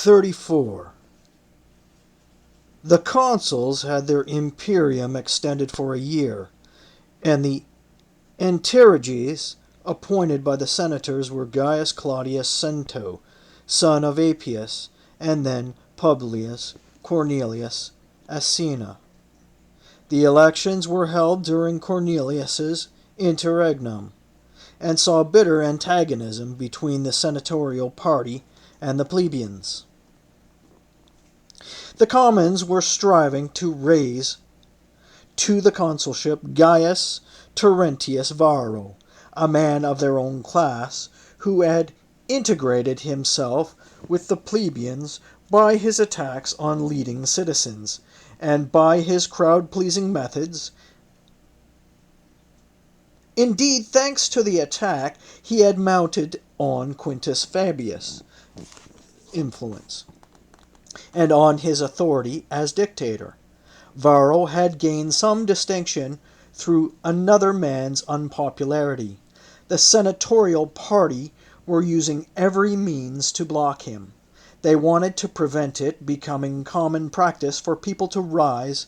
34. The consuls had their imperium extended for a year, and the enteriges appointed by the senators were Gaius Claudius Cento, son of Appius, and then Publius Cornelius Asina. The elections were held during Cornelius's interregnum, and saw bitter antagonism between the senatorial party and the plebeians. The commons were striving to raise to the consulship Gaius Terentius Varro, a man of their own class, who had integrated himself with the plebeians by his attacks on leading citizens, and by his crowd-pleasing methods. Indeed, thanks to the attack he had mounted on Quintus Fabius' influence, and on his authority as dictator, Varro had gained some distinction through another man's unpopularity. The senatorial party were using every means to block him. They wanted to prevent it becoming common practice for people to rise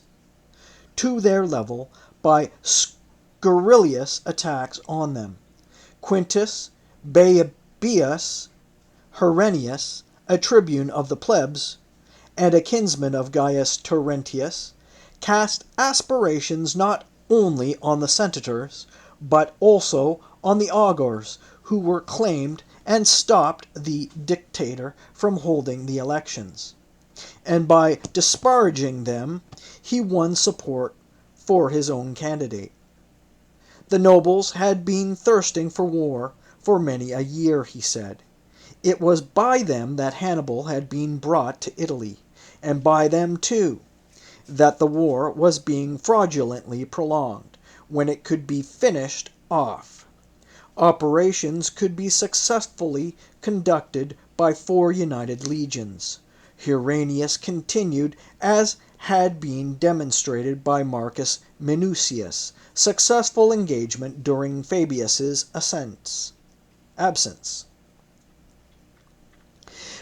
to their level by scurrilous attacks on them. Quintus Baebius Herennius, a tribune of the plebs, and a kinsman of Gaius Terentius, cast aspirations not only on the senators, but also on the augurs, who were claimed, and stopped the dictator from holding the elections. And by disparaging them, he won support for his own candidate. The nobles had been thirsting for war for many a year, he said. It was by them that Hannibal had been brought to Italy, and by them, too, that the war was being fraudulently prolonged, when it could be finished off. Operations could be successfully conducted by 4 united legions. Herennius continued, as had been demonstrated by Marcus Minucius, successful engagement during Fabius's absence.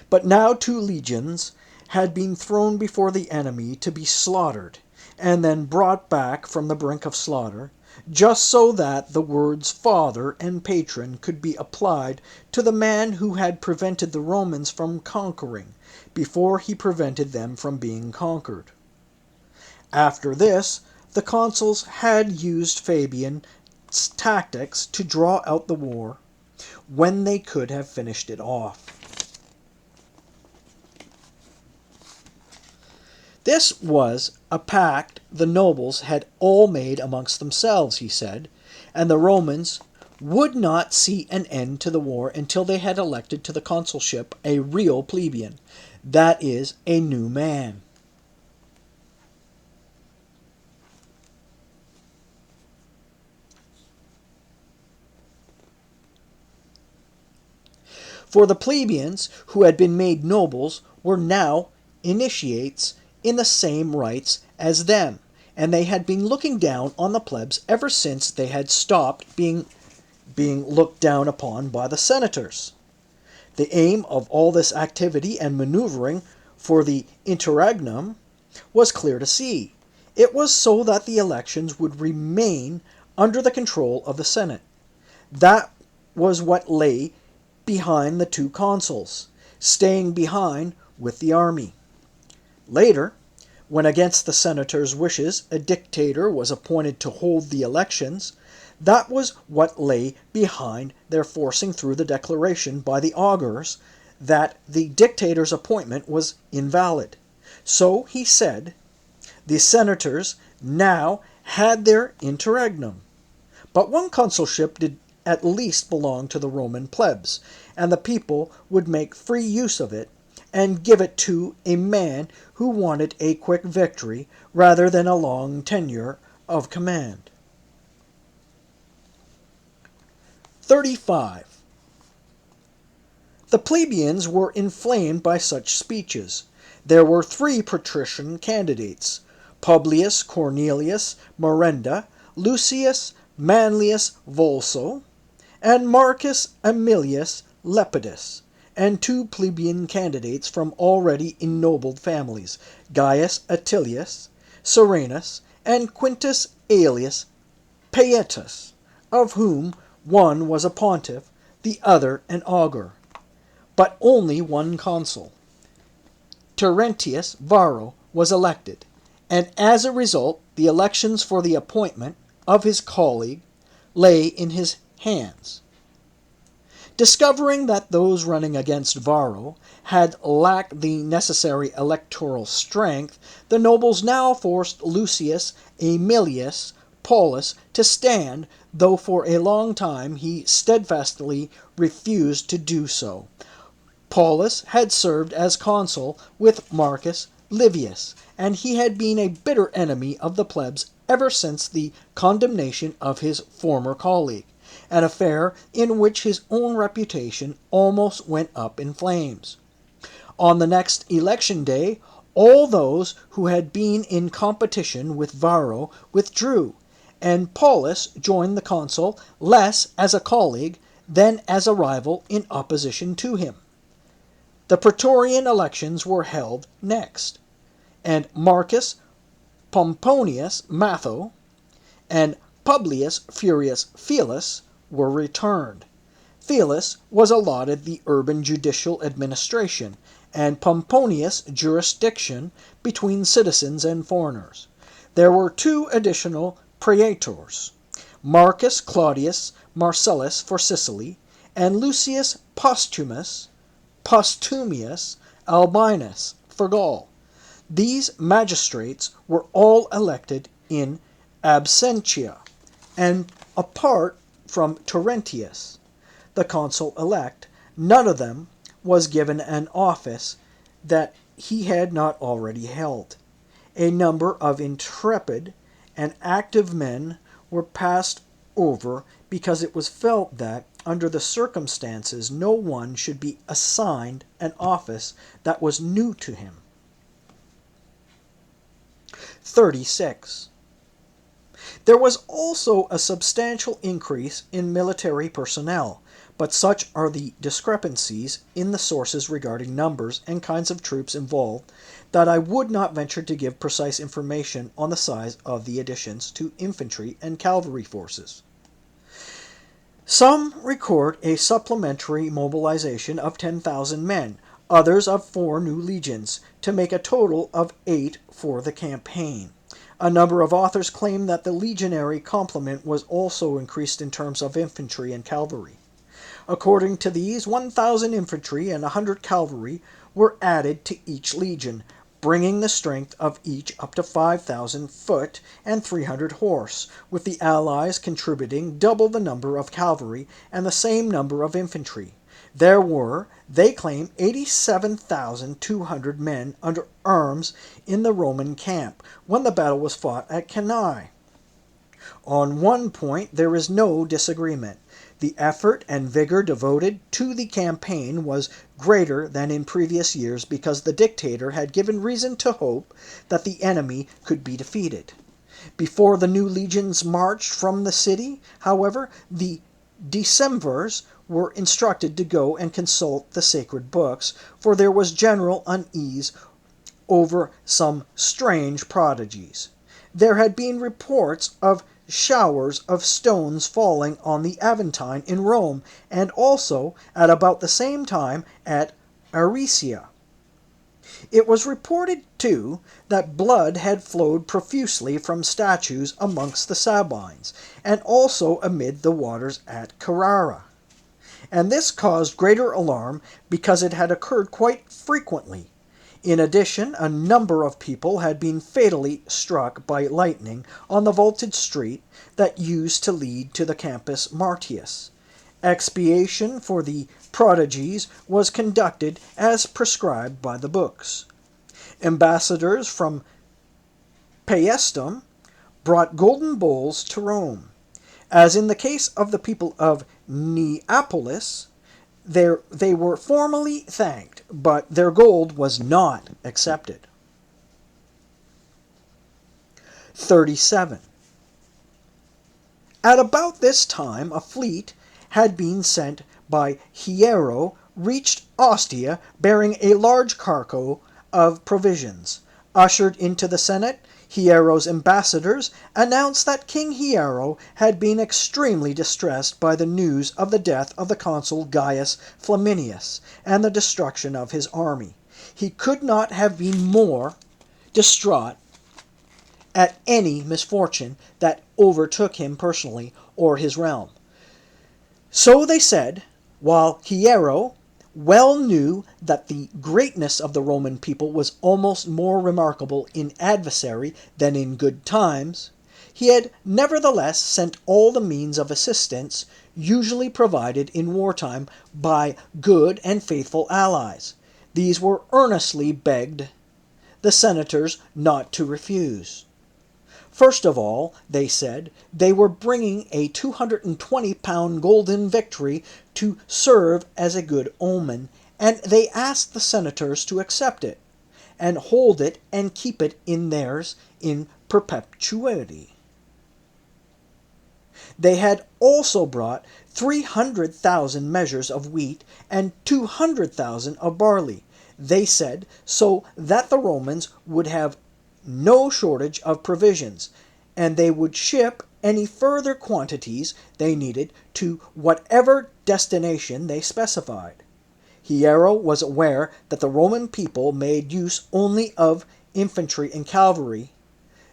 But now 2 legions had been thrown before the enemy to be slaughtered, and then brought back from the brink of slaughter, just so that the words father and patron could be applied to the man who had prevented the Romans from conquering, before he prevented them from being conquered. After this, the consuls had used Fabian's tactics to draw out the war, when they could have finished it off. This was a pact the nobles had all made amongst themselves, he said, and the Romans would not see an end to the war until they had elected to the consulship a real plebeian, that is, a new man. For the plebeians who had been made nobles were now initiates in the same rights as them, and they had been looking down on the plebs ever since they had stopped being looked down upon by the senators. The aim of all this activity and maneuvering for the interregnum was clear to see. It was so that the elections would remain under the control of the Senate. That was what lay behind the 2 consuls, staying behind with the army. Later, when against the senators' wishes a dictator was appointed to hold the elections, that was what lay behind their forcing through the declaration by the augurs that the dictator's appointment was invalid. So, he said, the senators now had their interregnum. But one consulship did at least belong to the Roman plebs, and the people would make free use of it, and give it to a man who wanted a quick victory rather than a long tenure of command. 35. The plebeians were inflamed by such speeches. There were 3 patrician candidates, Publius Cornelius Merenda, Lucius Manlius Volso, and Marcus Aemilius Lepidus, and 2 plebeian candidates from already ennobled families, Gaius Atilius, Serenus, and Quintus Aelius Paetus, of whom one was a pontiff, the other an augur, but only one consul. Terentius Varro was elected, and as a result, the elections for the appointment of his colleague lay in his hands. Discovering that those running against Varro had lacked the necessary electoral strength, the nobles now forced Lucius Aemilius Paulus to stand, though for a long time he steadfastly refused to do so. Paulus had served as consul with Marcus Livius, and he had been a bitter enemy of the plebs ever since the condemnation of his former colleague, an affair in which his own reputation almost went up in flames. On the next election day, all those who had been in competition with Varro withdrew, and Paulus joined the consul less as a colleague than as a rival in opposition to him. The Praetorian elections were held next, and Marcus Pomponius Matho and Publius Furius Felus were returned. Felus was allotted the urban judicial administration, and Pomponius jurisdiction between citizens and foreigners. There were 2 additional praetors, Marcus Claudius Marcellus for Sicily, and Lucius Postumius Albinus for Gaul. These magistrates were all elected in absentia, and apart from Terentius, the consul-elect, none of them was given an office that he had not already held. A number of intrepid and active men were passed over because it was felt that, under the circumstances, no one should be assigned an office that was new to him. 36. There was also a substantial increase in military personnel, but such are the discrepancies in the sources regarding numbers and kinds of troops involved that I would not venture to give precise information on the size of the additions to infantry and cavalry forces. Some record a supplementary mobilization of 10,000 men, others of 4 new legions, to make a total of 8 for the campaign. A number of authors claim that the legionary complement was also increased in terms of infantry and cavalry. According to these, 1,000 infantry and 100 cavalry were added to each legion, bringing the strength of each up to 5,000 foot and 300 horse, with the Allies contributing double the number of cavalry and the same number of infantry. There were, they claim, 87,200 men under arms in the Roman camp when the battle was fought at Cannae. On one point there is no disagreement. The effort and vigor devoted to the campaign was greater than in previous years because the dictator had given reason to hope that the enemy could be defeated. Before the new legions marched from the city, however, the decemvirs were instructed to go and consult the sacred books, for there was general unease over some strange prodigies. There had been reports of showers of stones falling on the Aventine in Rome, and also at about the same time at Aricia. It was reported, too, that blood had flowed profusely from statues amongst the Sabines, and also amid the waters at Carrara. And this caused greater alarm because it had occurred quite frequently. In addition, a number of people had been fatally struck by lightning on the vaulted street that used to lead to the Campus Martius. Expiation for the prodigies was conducted as prescribed by the books. Ambassadors from Paestum brought golden bowls to Rome. As in the case of the people of Neapolis, they were formally thanked, but their gold was not accepted. 37. At about this time, a fleet had been sent by Hiero reached Ostia bearing a large cargo of provisions. Ushered into the Senate, Hiero's ambassadors announced that King Hiero had been extremely distressed by the news of the death of the consul Gaius Flaminius and the destruction of his army. He could not have been more distraught at any misfortune that overtook him personally or his realm. So they said, while Hiero well knew that the greatness of the Roman people was almost more remarkable in adversary than in good times, he had nevertheless sent all the means of assistance usually provided in wartime by good and faithful allies. These were earnestly begged the senators not to refuse. First of all, they said, they were bringing a 220-pound golden victory to serve as a good omen, and they asked the senators to accept it, and hold it and keep it in theirs in perpetuity. They had also brought 300,000 measures of wheat and 200,000 of barley, they said, so that the Romans would have no shortage of provisions, and they would ship any further quantities they needed to whatever destination they specified. Hiero was aware that the Roman people made use only of infantry and cavalry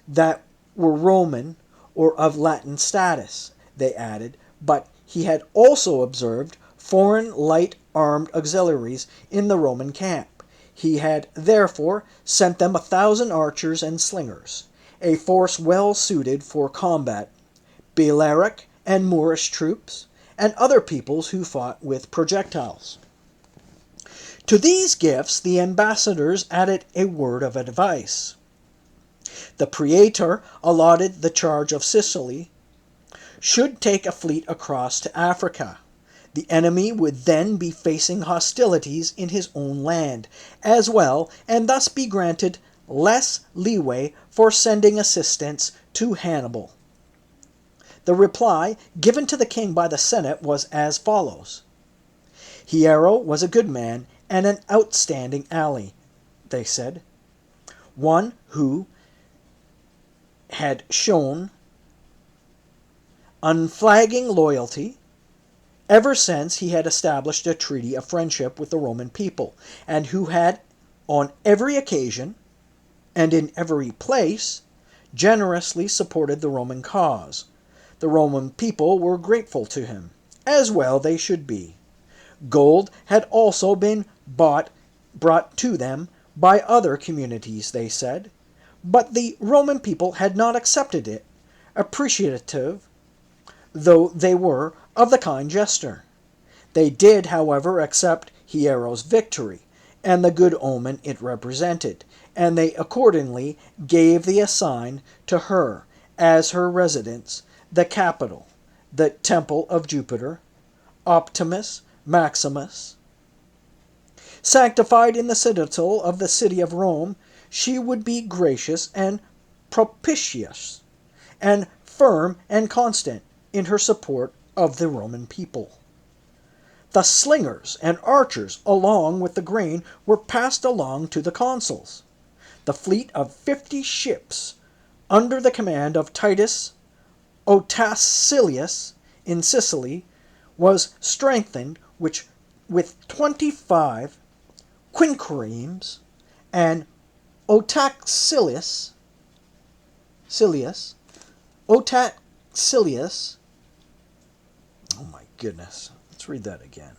that were Roman or of Latin status, they added, but he had also observed foreign light armed auxiliaries in the Roman camp. He had therefore sent them 1,000 archers and slingers, a force well suited for combat, Balearic and Moorish troops, and other peoples who fought with projectiles. To these gifts the ambassadors added a word of advice. The praetor allotted the charge of Sicily should take a fleet across to Africa. The enemy would then be facing hostilities in his own land as well, and thus be granted less leeway for sending assistance to Hannibal. The reply given to the king by the Senate was as follows. Hiero was a good man and an outstanding ally, they said, one who had shown unflagging loyalty ever since he had established a treaty of friendship with the Roman people, and who had, on every occasion and in every place, generously supported the Roman cause. The Roman people were grateful to him, as well they should be. Gold had also been brought to them by other communities, they said, but the Roman people had not accepted it, appreciative though they were of the kind gesture. They did, however, accept Hiero's victory, and the good omen it represented, and they accordingly gave the assign to her, as her residence, the capital, the temple of Jupiter, Optimus Maximus. Sanctified in the citadel of the city of Rome, she would be gracious and propitious, and firm and constant in her support of the Roman people. The slingers and archers, along with the grain, were passed along to the consuls. The fleet of 50 ships, under the command of Titus Otacilius in Sicily, was strengthened with 25 quinqueremes, and Otacilius, oh my goodness, let's read that again.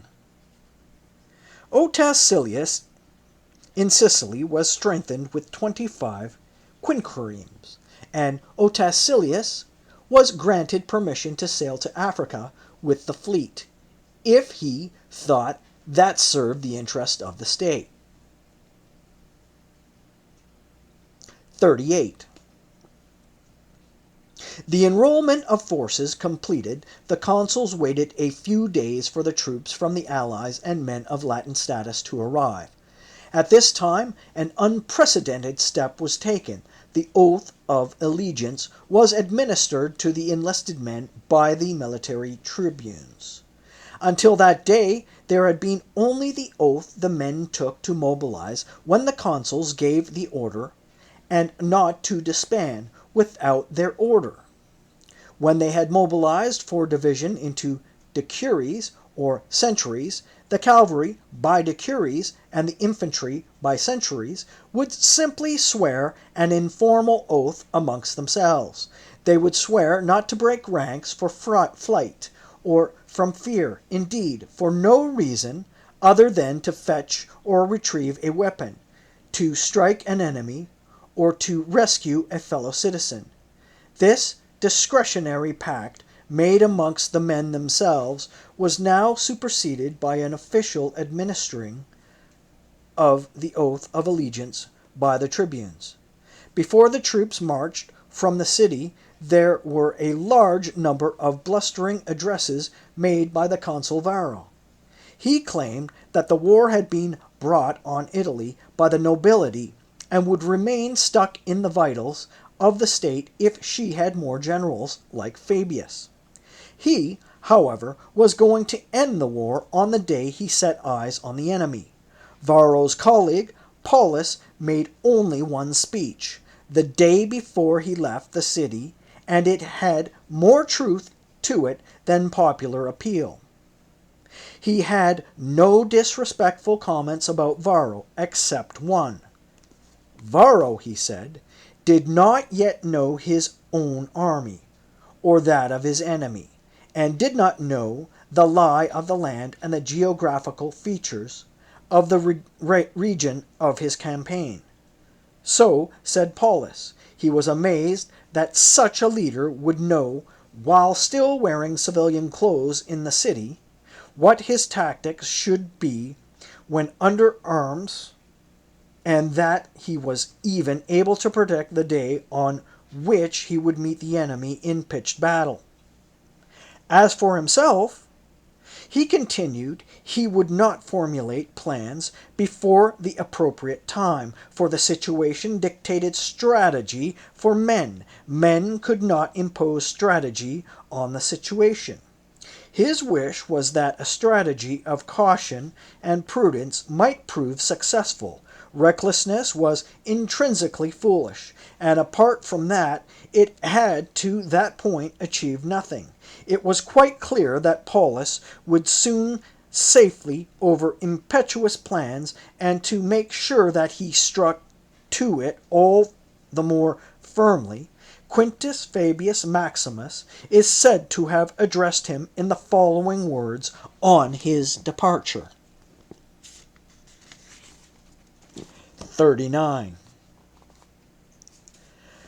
Otacilius in Sicily was strengthened with 25 quinqueremes, and Otacilius was granted permission to sail to Africa with the fleet, if he thought that served the interest of the state. 38. The enrollment of forces completed, the consuls waited a few days for the troops from the allies and men of Latin status to arrive. At this time, an unprecedented step was taken. The oath of allegiance was administered to the enlisted men by the military tribunes. Until that day, there had been only the oath the men took to mobilize when the consuls gave the order, and not to disband without their order. When they had mobilized for division into decuries or centuries, the cavalry by decuries and the infantry by centuries would simply swear an informal oath amongst themselves. They would swear not to break ranks for flight, or from fear, indeed, for no reason other than to fetch or retrieve a weapon, to strike an enemy, or to rescue a fellow citizen. This discretionary pact, made amongst the men themselves, was now superseded by an official administering of the oath of allegiance by the tribunes. Before the troops marched from the city, there were a large number of blustering addresses made by the consul Varro. He claimed that the war had been brought on Italy by the nobility, and would remain stuck in the vitals of the state if she had more generals like Fabius. He, however, was going to end the war on the day he set eyes on the enemy. Varro's colleague, Paulus, made only one speech, the day before he left the city, and it had more truth to it than popular appeal. He had no disrespectful comments about Varro, except one. Varro, he said, did not yet know his own army, or that of his enemy, and did not know the lie of the land and the geographical features of the region of his campaign. So, said Paulus, he was amazed that such a leader would know, while still wearing civilian clothes in the city, what his tactics should be when under arms, and that he was even able to predict the day on which he would meet the enemy in pitched battle. As for himself, he continued, he would not formulate plans before the appropriate time, for the situation dictated strategy for men. Men could not impose strategy on the situation. His wish was that a strategy of caution and prudence might prove successful. Recklessness was intrinsically foolish, and apart from that, it had to that point achieved nothing. It was quite clear that Paulus would soon safely over impetuous plans, and to make sure that he struck to it all the more firmly, Quintus Fabius Maximus is said to have addressed him in the following words on his departure. 39.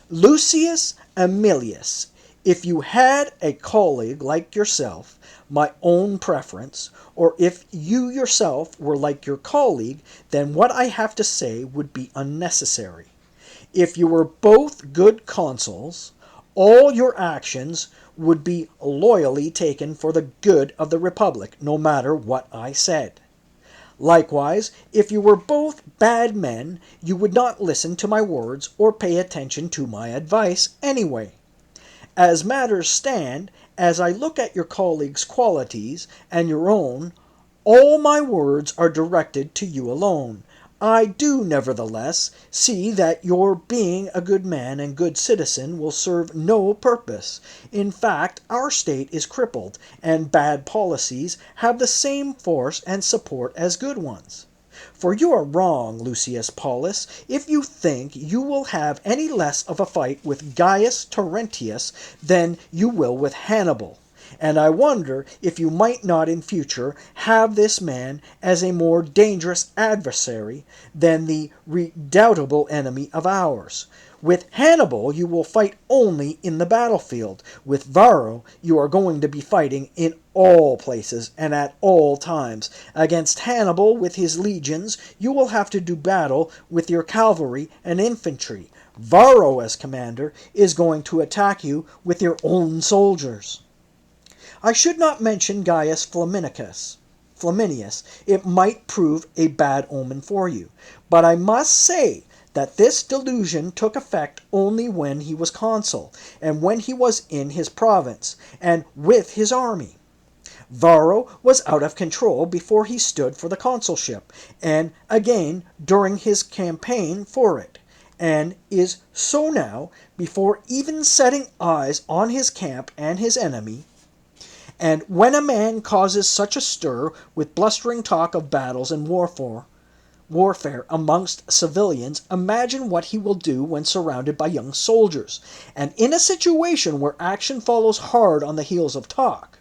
Lucius Aemilius, if you had a colleague like yourself, my own preference, or if you yourself were like your colleague, then what I have to say would be unnecessary. If you were both good consuls, all your actions would be loyally taken for the good of the Republic, no matter what I said. Likewise, if you were both bad men, you would not listen to my words or pay attention to my advice anyway. As matters stand, as I look at your colleagues' qualities and your own, all my words are directed to you alone. I do, nevertheless, see that your being a good man and good citizen will serve no purpose. In fact, our state is crippled, and bad policies have the same force and support as good ones. For you are wrong, Lucius Paulus, if you think you will have any less of a fight with Gaius Terentius than you will with Hannibal. And I wonder if you might not in future have this man as a more dangerous adversary than the redoubtable enemy of ours. With Hannibal you will fight only in the battlefield. With Varro you are going to be fighting in all places and at all times. Against Hannibal with his legions you will have to do battle with your cavalry and infantry. Varro, as commander, is going to attack you with your own soldiers. I should not mention Gaius Flaminius. It might prove a bad omen for you. But I must say that this delusion took effect only when he was consul, and when he was in his province, and with his army. Varro was out of control before he stood for the consulship, and again during his campaign for it, and is so now before even setting eyes on his camp and his enemy. And when a man causes such a stir with blustering talk of battles and warfare amongst civilians, imagine what he will do when surrounded by young soldiers, and in a situation where action follows hard on the heels of talk.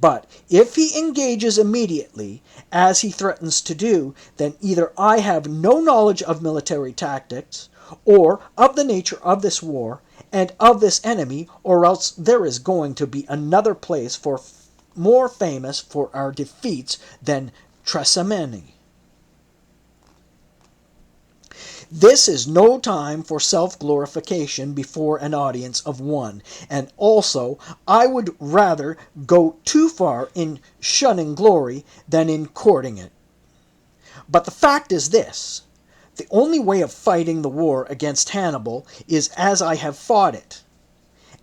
But if he engages immediately, as he threatens to do, then either I have no knowledge of military tactics, or of the nature of this war, and of this enemy, or else there is going to be another place more famous for our defeats than Trasimene. This is no time for self-glorification before an audience of one, and also I would rather go too far in shunning glory than in courting it. But the fact is this: the only way of fighting the war against Hannibal is as I have fought it,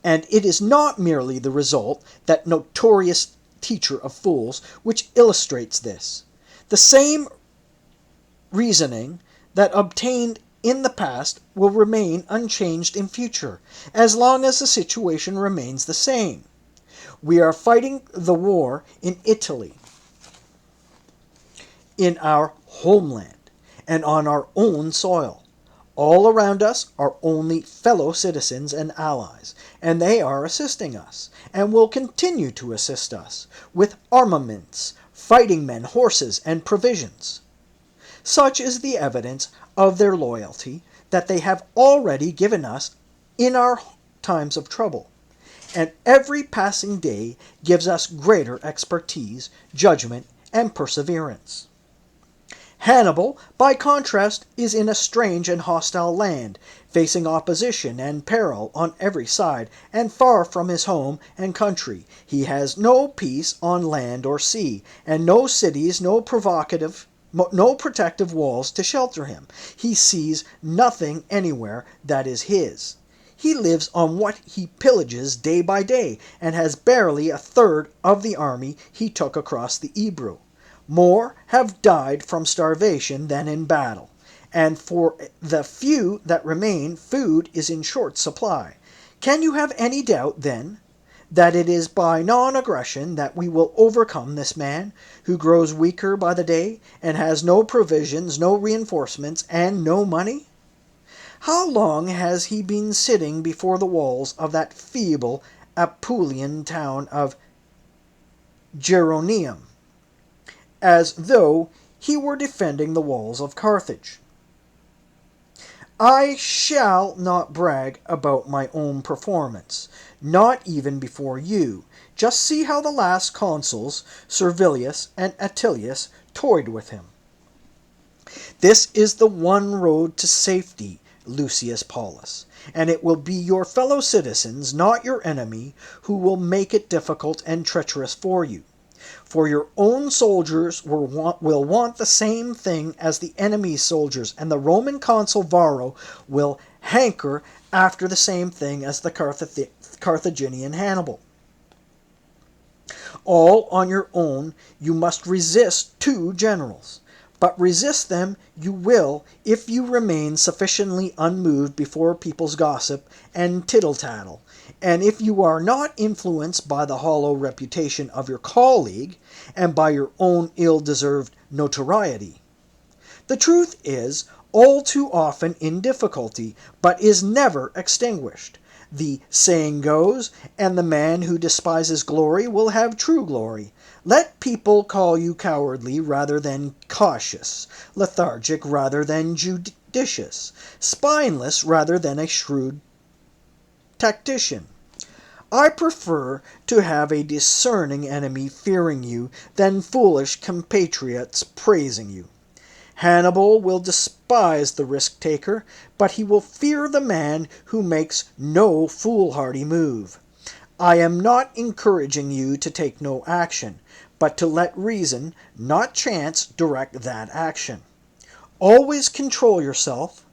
and it is not merely the result, that notorious teacher of fools, which illustrates this. The same reasoning that obtained in the past will remain unchanged in future, as long as the situation remains the same. We are fighting the war in Italy, in our homeland, and on our own soil. All around us are only fellow citizens and allies, and they are assisting us, and will continue to assist us, with armaments, fighting men, horses, and provisions. Such is the evidence of their loyalty that they have already given us in our times of trouble, and every passing day gives us greater expertise, judgment, and perseverance. Hannibal, by contrast, is in a strange and hostile land, facing opposition and peril on every side, and far from his home and country. He has no peace on land or sea, and no cities, no protective walls to shelter him. He sees nothing anywhere that is his. He lives on what he pillages day by day, and has barely a third of the army he took across the Ebro. More have died from starvation than in battle, and for the few that remain, food is in short supply. Can you have any doubt, then, that it is by non-aggression that we will overcome this man, who grows weaker by the day, and has no provisions, no reinforcements, and no money? How long has he been sitting before the walls of that feeble Apulian town of Geronium, as though he were defending the walls of Carthage? I shall not brag about my own performance, not even before you. Just see how the last consuls, Servilius and Attilius, toyed with him. This is the one road to safety, Lucius Paulus, and it will be your fellow citizens, not your enemy, who will make it difficult and treacherous for you. For your own soldiers will want the same thing as the enemy's soldiers, and the Roman consul Varro will hanker after the same thing as the Carthaginian Hannibal. All on your own you must resist two generals, but resist them you will if you remain sufficiently unmoved before people's gossip and tittle-tattle, and if you are not influenced by the hollow reputation of your colleague, and by your own ill-deserved notoriety. The truth is all too often in difficulty, but is never extinguished. The saying goes, and the man who despises glory will have true glory. Let people call you cowardly rather than cautious, lethargic rather than judicious, spineless rather than a shrewd tactician. I prefer to have a discerning enemy fearing you than foolish compatriots praising you. Hannibal will despise the risk-taker, but he will fear the man who makes no foolhardy move. I am not encouraging you to take no action, but to let reason, not chance, direct that action. Always control yourself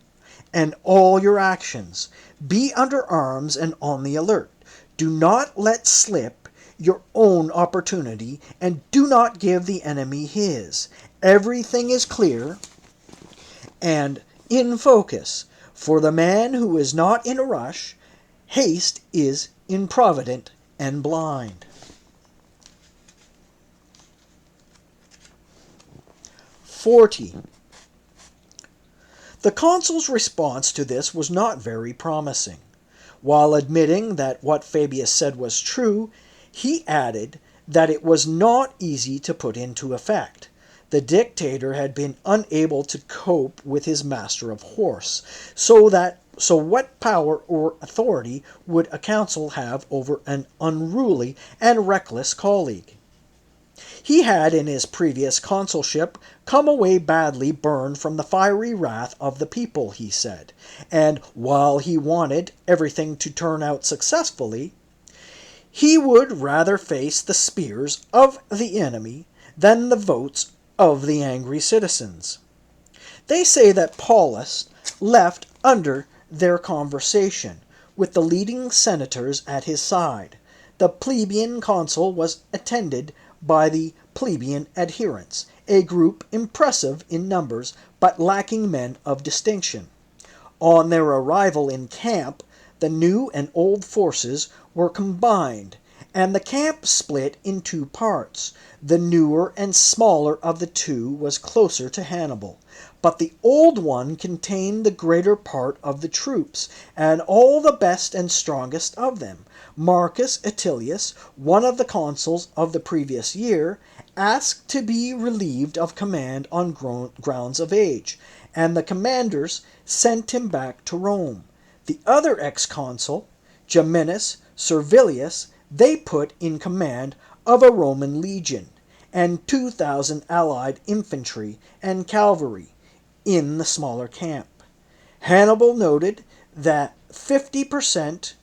and all your actions. Be under arms and on the alert. Do not let slip your own opportunity and do not give the enemy his. Everything is clear and in focus. For the man who is not in a rush, haste is improvident and blind. 40. The consul's response to this was not very promising. While admitting that what Fabius said was true, he added that it was not easy to put into effect. The dictator had been unable to cope with his master of horse, so what power or authority would a consul have over an unruly and reckless colleague? He had in his previous consulship come away badly burned from the fiery wrath of the people, he said, and while he wanted everything to turn out successfully, he would rather face the spears of the enemy than the votes of the angry citizens. They say that Paulus left under their conversation, with the leading senators at his side. The plebeian consul was attended by the plebeian adherents, a group impressive in numbers but lacking men of distinction. On their arrival in camp, the new and old forces were combined, and the camp split in two parts. The newer and smaller of the two was closer to Hannibal, but the old one contained the greater part of the troops, and all the best and strongest of them. Marcus Attilius, one of the consuls of the previous year, asked to be relieved of command on grounds of age, and the commanders sent him back to Rome. The other ex-consul, Geminus Servilius, they put in command of a Roman legion, and 2,000 allied infantry and cavalry in the smaller camp. Hannibal noted that 50%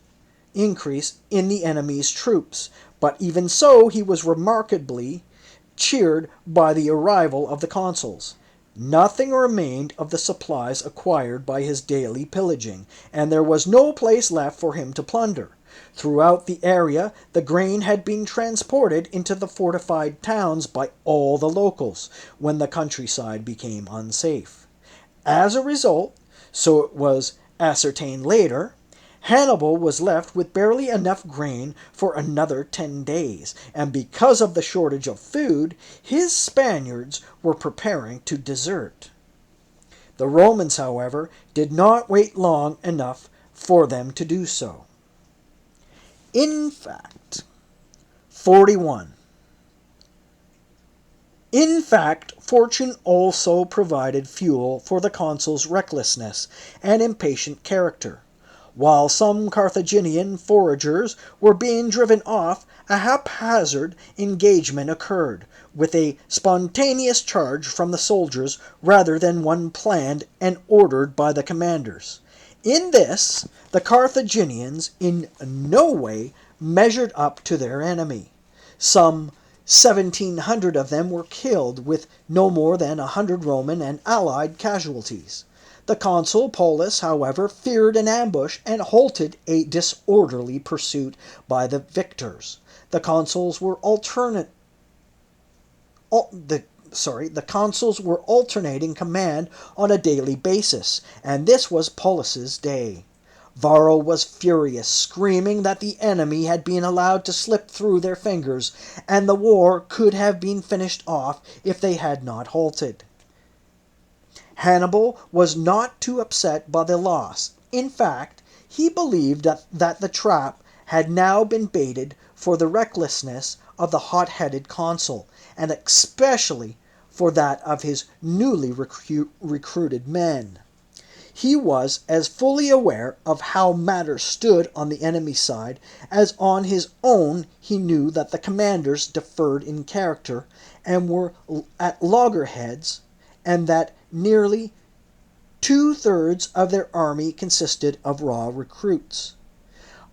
increase in the enemy's troops, but even so he was remarkably cheered by the arrival of the consuls. Nothing remained of the supplies acquired by his daily pillaging, and there was no place left for him to plunder. Throughout the area, the grain had been transported into the fortified towns by all the locals when the countryside became unsafe. As a result, so it was ascertained later, Hannibal was left with barely enough grain for another 10 days, and because of the shortage of food, his Spaniards were preparing to desert. The Romans, however, did not wait long enough for them to do so. In fact, 41. In fact, fortune also provided fuel for the consul's recklessness and impatient character. While some Carthaginian foragers were being driven off, a haphazard engagement occurred, with a spontaneous charge from the soldiers rather than one planned and ordered by the commanders. In this, the Carthaginians in no way measured up to their enemy. Some 1,700 of them were killed, with no more than 100 Roman and allied casualties. The consul Paulus, however, feared an ambush and halted a disorderly pursuit by the victors. The consuls were alternating command on a daily basis, and this was Paulus's day. Varro was furious, screaming that the enemy had been allowed to slip through their fingers, and the war could have been finished off if they had not halted. Hannibal was not too upset by the loss. In fact, he believed that the trap had now been baited for the recklessness of the hot-headed consul, and especially for that of his newly recruited men. He was as fully aware of how matters stood on the enemy's side as on his own. He knew that the commanders differed in character and were at loggerheads, and that nearly 2/3 of their army consisted of raw recruits.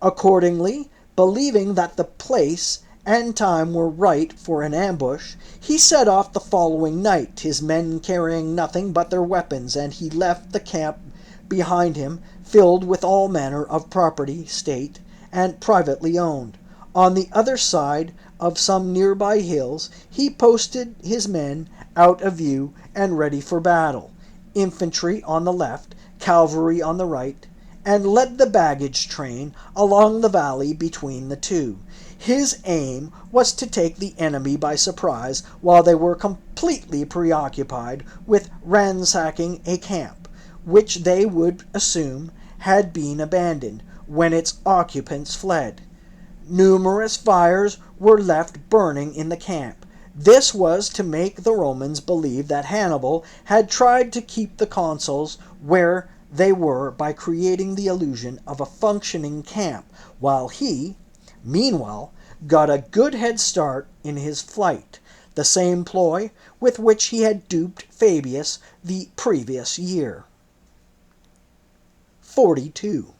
Accordingly, believing that the place and time were right for an ambush, he set off the following night, his men carrying nothing but their weapons, and he left the camp behind him filled with all manner of property, state and privately owned. On the other side of some nearby hills, he posted his men out of view and ready for battle, infantry on the left, cavalry on the right, and led the baggage train along the valley between the two. His aim was to take the enemy by surprise while they were completely preoccupied with ransacking a camp, which they would assume had been abandoned when its occupants fled. Numerous fires were left burning in the camp. This was to make the Romans believe that Hannibal had tried to keep the consuls where they were by creating the illusion of a functioning camp, while he, meanwhile, got a good head start in his flight, the same ploy with which he had duped Fabius the previous year. 42.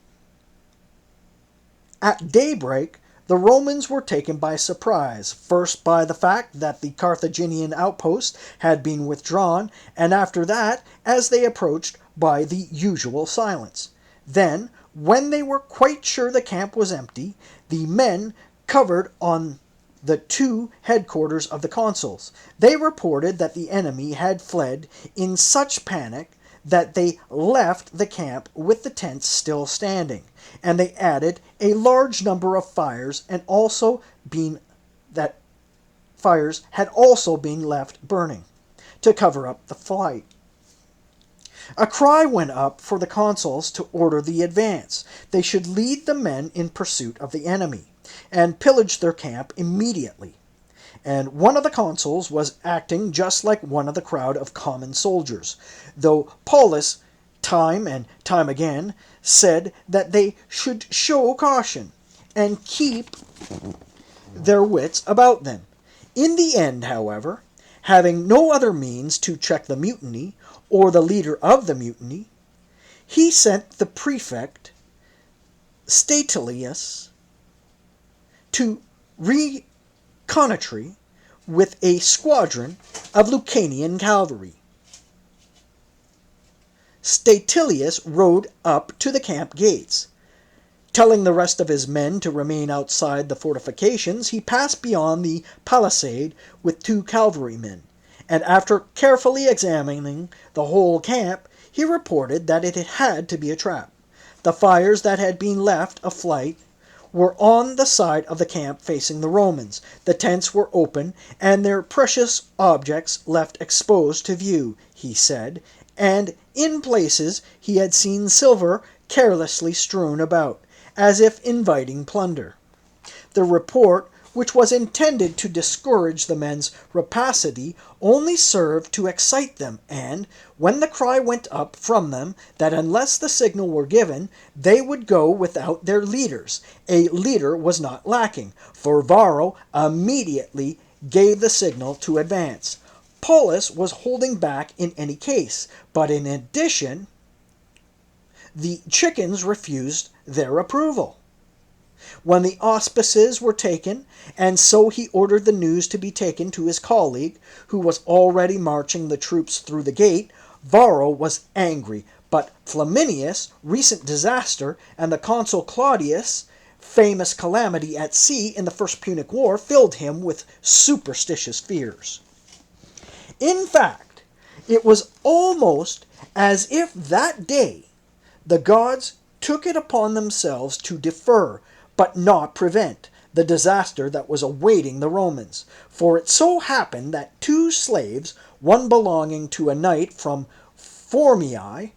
At daybreak, the Romans were taken by surprise, first by the fact that the Carthaginian outpost had been withdrawn, and after that, as they approached, by the usual silence. Then, when they were quite sure the camp was empty, the men covered on the two headquarters of the consuls. They reported that the enemy had fled in such panic that they left the camp with the tents still standing, and they added a large number of fires and also that fires had also been left burning to cover up the flight. A cry went up for the consuls to order the advance. They should lead the men in pursuit of the enemy and pillage their camp immediately. And one of the consuls was acting just like one of the crowd of common soldiers, though Paulus, time and time again, said that they should show caution and keep their wits about them. In the end, however, having no other means to check the mutiny, or the leader of the mutiny, he sent the prefect Statilius to reconnoitre with a squadron of Lucanian cavalry. Statilius rode up to the camp gates. Telling the rest of his men to remain outside the fortifications, he passed beyond the palisade with 2 cavalrymen, and after carefully examining the whole camp, he reported that it had to be a trap. The fires that had been left aflight were on the side of the camp facing the Romans. The tents were open, and their precious objects left exposed to view, he said, and in places he had seen silver carelessly strewn about, as if inviting plunder. The report, which was intended to discourage the men's rapacity, only served to excite them, and, when the cry went up from them that unless the signal were given, they would go without their leaders, a leader was not lacking, for Varro immediately gave the signal to advance. Paulus was holding back in any case, but in addition, the chickens refused their approval. When the auspices were taken, and so he ordered the news to be taken to his colleague, who was already marching the troops through the gate, Varro was angry, but Flaminius' recent disaster and the consul Claudius' famous calamity at sea in the First Punic War filled him with superstitious fears. In fact, it was almost as if that day the gods took it upon themselves to defer, but not prevent, the disaster that was awaiting the Romans. For it so happened that 2 slaves, one belonging to a knight from Formiae,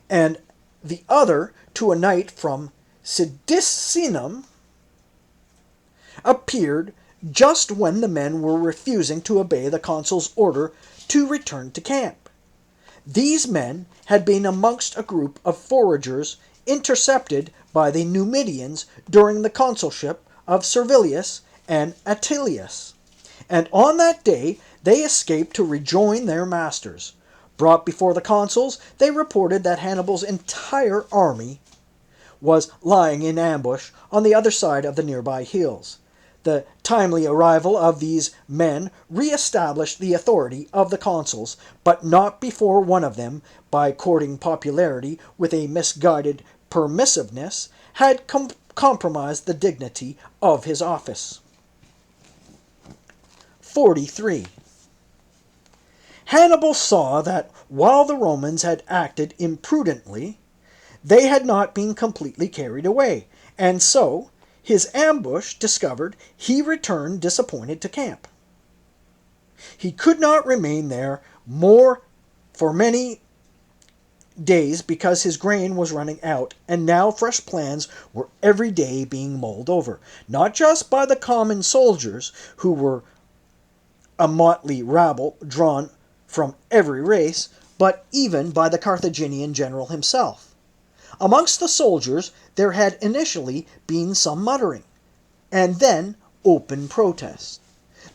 and the other to a knight from Sidicinum, appeared just when the men were refusing to obey the consul's order to return to camp. These men had been amongst a group of foragers intercepted by the Numidians during the consulship of Servilius and Attilius, and on that day they escaped to rejoin their masters. Brought before the consuls, they reported that Hannibal's entire army was lying in ambush on the other side of the nearby hills. The timely arrival of these men re-established the authority of the consuls, but not before one of them, by courting popularity with a misguided permissiveness, had compromise the dignity of his office. 43. Hannibal saw that while the Romans had acted imprudently, they had not been completely carried away, and so, his ambush discovered, he returned disappointed to camp. He could not remain there for many days because his grain was running out, and now fresh plans were every day being mulled over, not just by the common soldiers, who were a motley rabble drawn from every race, but even by the Carthaginian general himself. Amongst the soldiers there had initially been some muttering, and then open protest.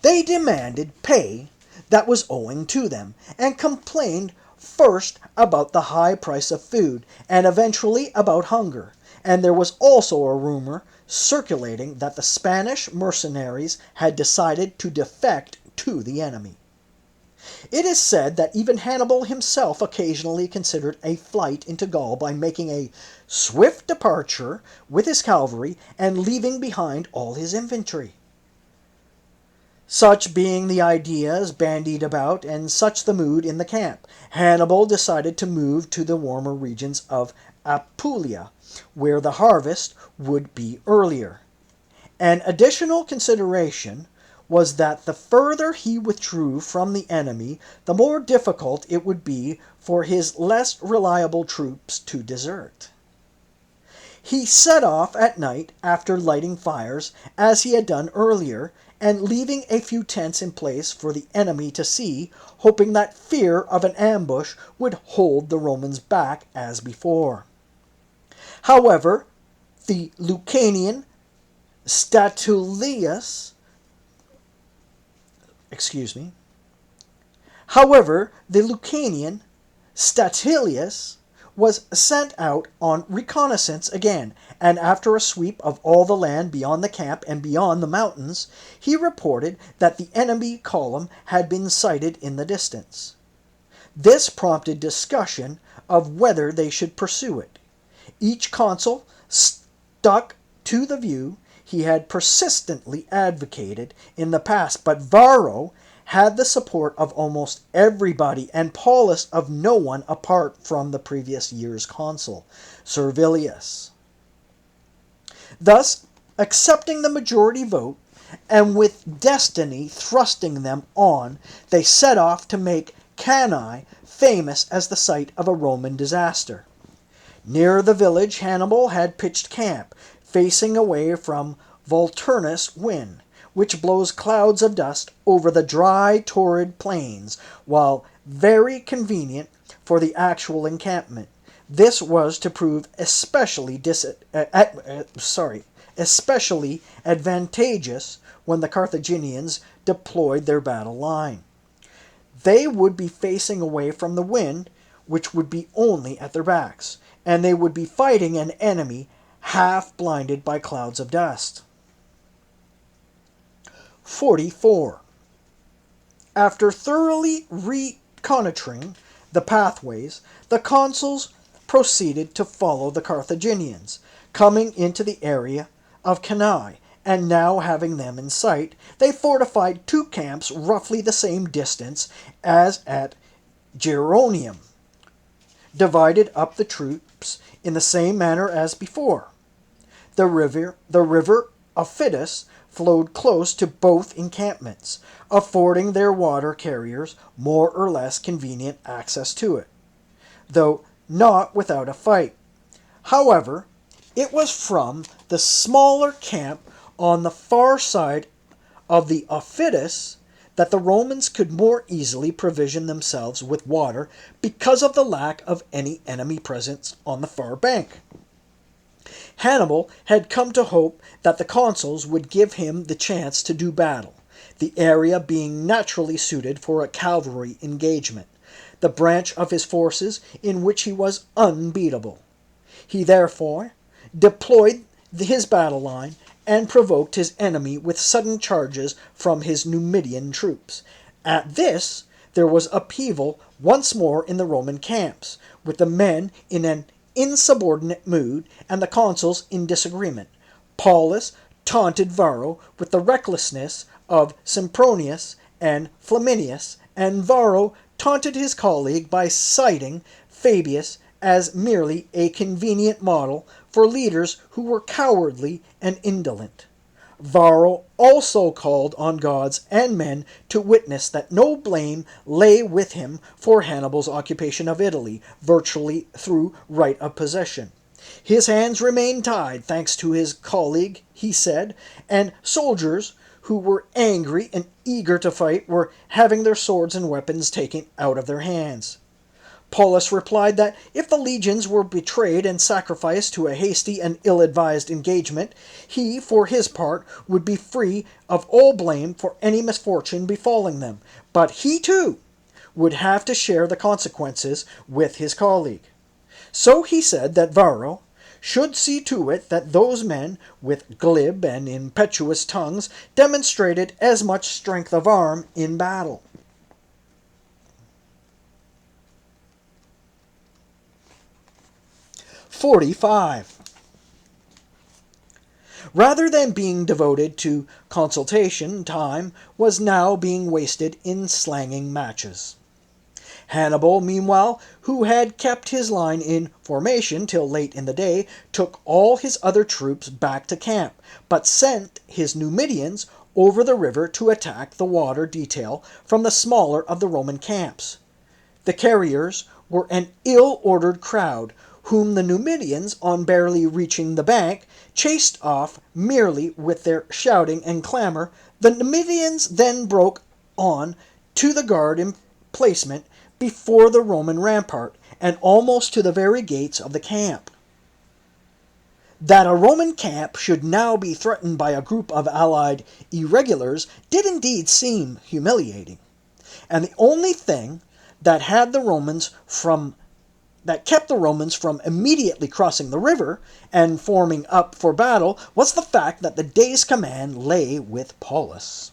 They demanded pay that was owing to them, and complained first about the high price of food, and eventually about hunger, and there was also a rumor circulating that the Spanish mercenaries had decided to defect to the enemy. It is said that even Hannibal himself occasionally considered a flight into Gaul by making a swift departure with his cavalry and leaving behind all his infantry. Such being the ideas bandied about, and such the mood in the camp, Hannibal decided to move to the warmer regions of Apulia, where the harvest would be earlier. An additional consideration was that the further he withdrew from the enemy, the more difficult it would be for his less reliable troops to desert. He set off at night after lighting fires, as he had done earlier, and leaving a few tents in place for the enemy to see, hoping that fear of an ambush would hold the Romans back as before. However, the Lucanian Statilius was sent out on reconnaissance again, and after a sweep of all the land beyond the camp and beyond the mountains, he reported that the enemy column had been sighted in the distance. This prompted discussion of whether they should pursue it. Each consul stuck to the view he had persistently advocated in the past, but Varro had the support of almost everybody, and Paulus of no one apart from the previous year's consul, Servilius. Thus, accepting the majority vote, and with destiny thrusting them on, they set off to make Cannae famous as the site of a Roman disaster. Near the village Hannibal had pitched camp, facing away from Volturnus wind, which blows clouds of dust over the dry, torrid plains, while very convenient for the actual encampment. This was to prove especially advantageous when the Carthaginians deployed their battle line. They would be facing away from the wind, which would be only at their backs, and they would be fighting an enemy half blinded by clouds of dust. 44. After thoroughly reconnoitering the pathways, the consuls proceeded to follow the Carthaginians, coming into the area of Cannae, and now having them in sight, they fortified two camps roughly the same distance as at Geronium, divided up the troops in the same manner as before. The river Aufidus flowed close to both encampments, affording their water carriers more or less convenient access to it, though not without a fight. However, it was from the smaller camp on the far side of the Aufidus that the Romans could more easily provision themselves with water because of the lack of any enemy presence on the far bank. Hannibal had come to hope that the consuls would give him the chance to do battle, the area being naturally suited for a cavalry engagement, the branch of his forces in which he was unbeatable. He therefore deployed his battle line and provoked his enemy with sudden charges from his Numidian troops. At this, there was upheaval once more in the Roman camps, with the men in an insubordinate mood and the consuls in disagreement. Paulus taunted Varro with the recklessness of Sempronius and Flaminius, and Varro taunted his colleague by citing Fabius as merely a convenient model for leaders who were cowardly and indolent. Varro also called on gods and men to witness that no blame lay with him for Hannibal's occupation of Italy, virtually through right of possession. His hands remained tied thanks to his colleague, he said, and soldiers who were angry and eager to fight were having their swords and weapons taken out of their hands. Paulus replied that if the legions were betrayed and sacrificed to a hasty and ill-advised engagement, he, for his part, would be free of all blame for any misfortune befalling them, but he too would have to share the consequences with his colleague. So he said that Varro should see to it that those men with glib and impetuous tongues demonstrated as much strength of arm in battle. "45. Rather than being devoted to consultation, time was now being wasted in slanging matches. Hannibal, meanwhile, who had kept his line in formation till late in the day, took all his other troops back to camp, but sent his Numidians over the river to attack the water detail from the smaller of the Roman camps. The carriers were an ill-ordered crowd, whom the Numidians, on barely reaching the bank, chased off merely with their shouting and clamor. The Numidians then broke on to the guard emplacement before the Roman rampart, and almost to the very gates of the camp. That a Roman camp should now be threatened by a group of allied irregulars did indeed seem humiliating, and the only thing that kept the Romans from immediately crossing the river and forming up for battle was the fact that the day's command lay with Paulus.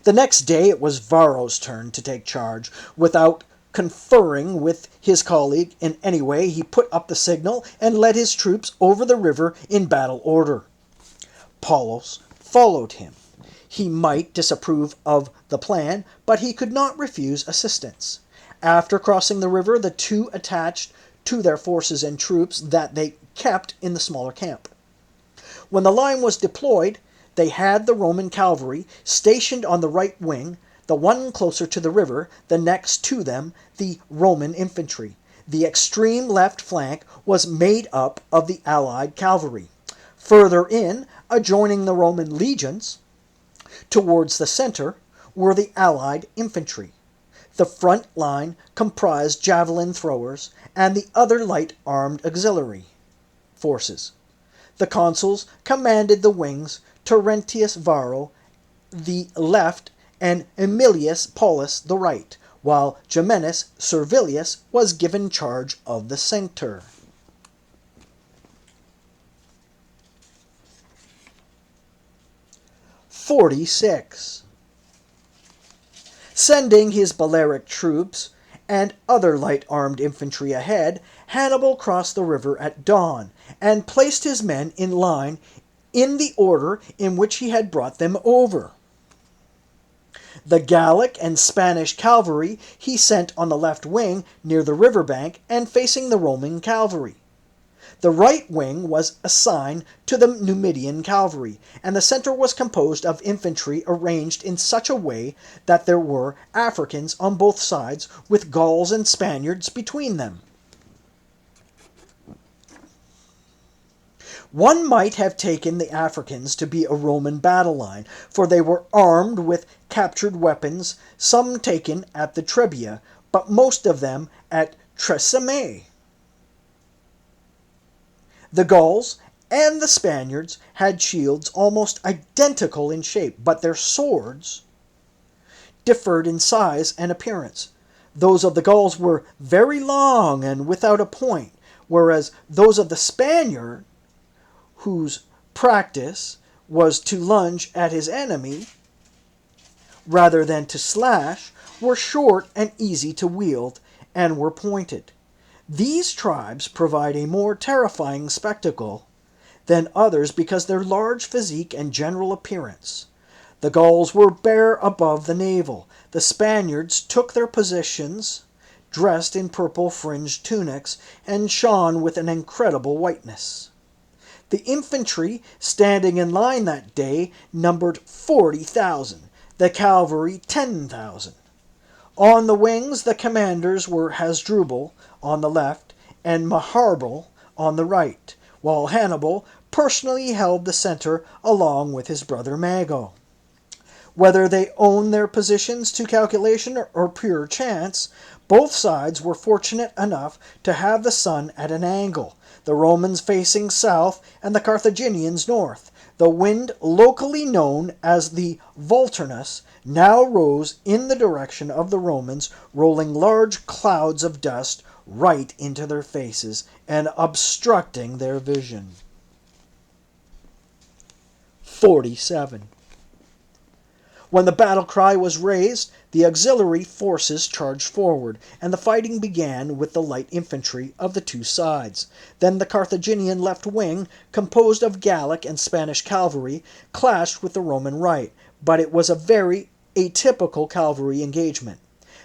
The next day it was Varro's turn to take charge. Without conferring with his colleague in any way, he put up the signal and led his troops over the river in battle order. Paulus followed him. He might disapprove of the plan, but he could not refuse assistance. After crossing the river, the two attached to their forces and troops that they kept in the smaller camp. When the line was deployed, they had the Roman cavalry stationed on the right wing, the one closer to the river, the next to them the Roman infantry. The extreme left flank was made up of the allied cavalry. Further in, adjoining the Roman legions, towards the center, were the allied infantry. The front line comprised javelin throwers and the other light-armed auxiliary forces. The consuls commanded the wings, Terentius Varro the left, and Aemilius Paulus the right, while Geminus Servilius was given charge of the center. "46. Sending his Balearic troops and other light-armed infantry ahead, Hannibal crossed the river at dawn, and placed his men in line in the order in which he had brought them over. The Gallic and Spanish cavalry he sent on the left wing near the river bank and facing the Roman cavalry. The right wing was assigned to the Numidian cavalry, and the center was composed of infantry arranged in such a way that there were Africans on both sides, with Gauls and Spaniards between them. One might have taken the Africans to be a Roman battle line, for they were armed with captured weapons, some taken at the Trebia, but most of them at Tresemme. The Gauls and the Spaniards had shields almost identical in shape, but their swords differed in size and appearance. Those of the Gauls were very long and without a point, whereas those of the Spaniard, whose practice was to lunge at his enemy rather than to slash, were short and easy to wield, and were pointed. These tribes provide a more terrifying spectacle than others because their large physique and general appearance. The Gauls were bare above the navel. The Spaniards took their positions dressed in purple fringed tunics and shone with an incredible whiteness. The infantry standing in line that day numbered 40,000, the cavalry 10,000. On the wings, the commanders were Hasdrubal on the left and Maharbal on the right, while Hannibal personally held the center along with his brother Mago. Whether they owned their positions to calculation or pure chance, both sides were fortunate enough to have the sun at an angle, the Romans facing south and the Carthaginians north. The wind, locally known as the Volturnus, now rose in the direction of the Romans, rolling large clouds of dust right into their faces and obstructing their vision. 47. When the battle cry was raised, the auxiliary forces charged forward, and the fighting began with the light infantry of the two sides. Then the Carthaginian left wing, composed of Gallic and Spanish cavalry, clashed with the Roman right, but it was a very atypical cavalry engagement,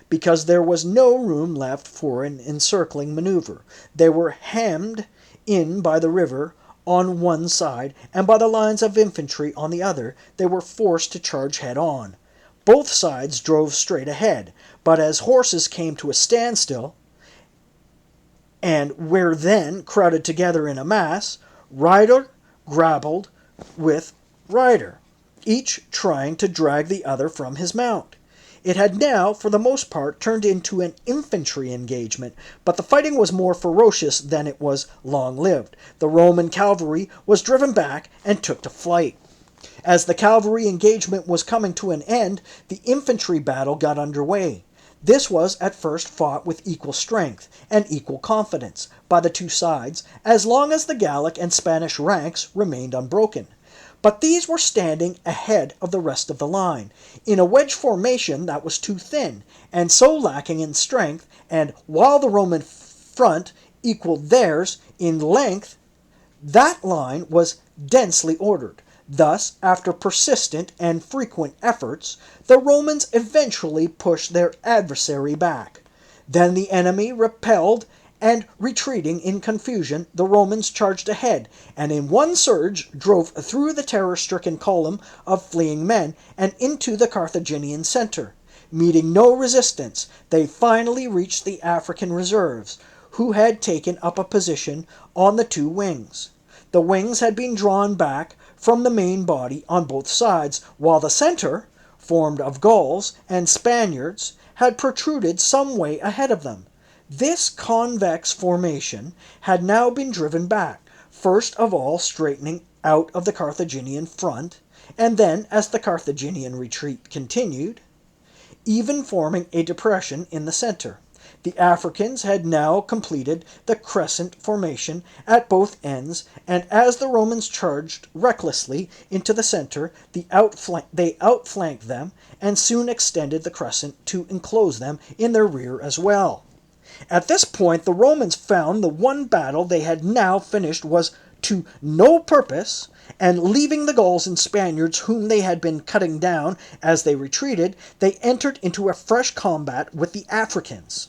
because there was no room left for an encircling maneuver. They were hemmed in by the river on one side, and by the lines of infantry on the other. They were forced to charge head-on. Both sides drove straight ahead, but as horses came to a standstill, and were then crowded together in a mass, rider grappled with rider, each trying to drag the other from his mount. It had now, for the most part, turned into an infantry engagement, but the fighting was more ferocious than it was long-lived. The Roman cavalry was driven back and took to flight. As the cavalry engagement was coming to an end, the infantry battle got underway. This was at first fought with equal strength and equal confidence by the two sides, as long as the Gallic and Spanish ranks remained unbroken. But these were standing ahead of the rest of the line, in a wedge formation that was too thin, and so lacking in strength, and while the Roman front equaled theirs in length, that line was densely ordered. Thus, after persistent and frequent efforts, the Romans eventually pushed their adversary back. Then the enemy repelled, and retreating in confusion, the Romans charged ahead, and in one surge drove through the terror-stricken column of fleeing men and into the Carthaginian center. Meeting no resistance, they finally reached the African reserves, who had taken up a position on the two wings. The wings had been drawn back from the main body on both sides, while the center, formed of Gauls and Spaniards, had protruded some way ahead of them. This convex formation had now been driven back, first of all straightening out of the Carthaginian front, and then, as the Carthaginian retreat continued, even forming a depression in the center. The Africans had now completed the crescent formation at both ends, and as the Romans charged recklessly into the center, they outflanked them and soon extended the crescent to enclose them in their rear as well. At this point, the Romans found the one battle they had now finished was to no purpose, and leaving the Gauls and Spaniards whom they had been cutting down as they retreated, they entered into a fresh combat with the Africans.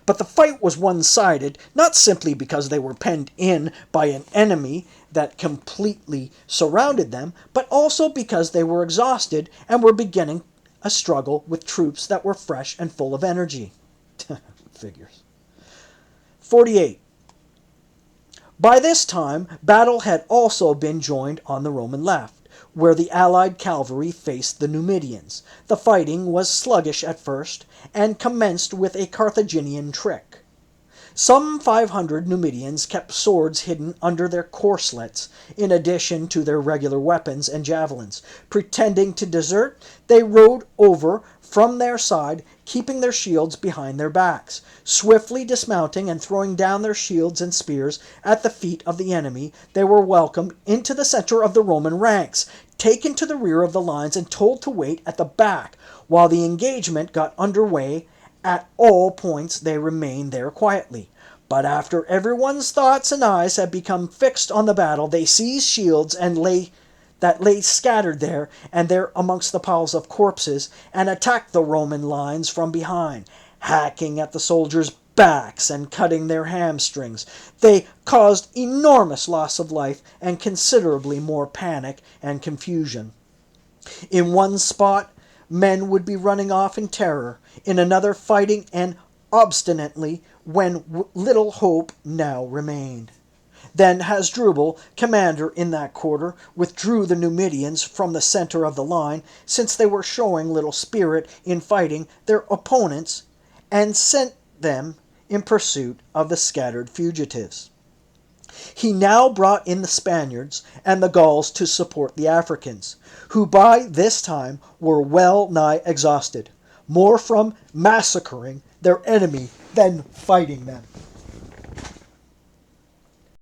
But the fight was one-sided, not simply because they were penned in by an enemy that completely surrounded them, but also because they were exhausted and were beginning a struggle with troops that were fresh and full of energy. Figures. 48. By this time, battle had also been joined on the Roman left, where the allied cavalry faced the Numidians. The fighting was sluggish at first, and commenced with a Carthaginian trick. Some 500 Numidians kept swords hidden under their corselets, in addition to their regular weapons and javelins. Pretending to desert, they rode over from their side, keeping their shields behind their backs. Swiftly dismounting and throwing down their shields and spears at the feet of the enemy, they were welcomed into the center of the Roman ranks, taken to the rear of the lines and told to wait at the back while the engagement got underway. At all points they remained there quietly. But after everyone's thoughts and eyes had become fixed on the battle, they seized shields that lay scattered there and there amongst the piles of corpses, and attacked the Roman lines from behind, hacking at the soldiers' backs and cutting their hamstrings. They caused enormous loss of life and considerably more panic and confusion. In one spot, men would be running off in terror, in another fighting and obstinately, when little hope now remained. Then Hasdrubal, commander in that quarter, withdrew the Numidians from the center of the line, since they were showing little spirit in fighting their opponents, and sent them in pursuit of the scattered fugitives. He now brought in the Spaniards and the Gauls to support the Africans, who by this time were well nigh exhausted, more from massacring their enemy than fighting them.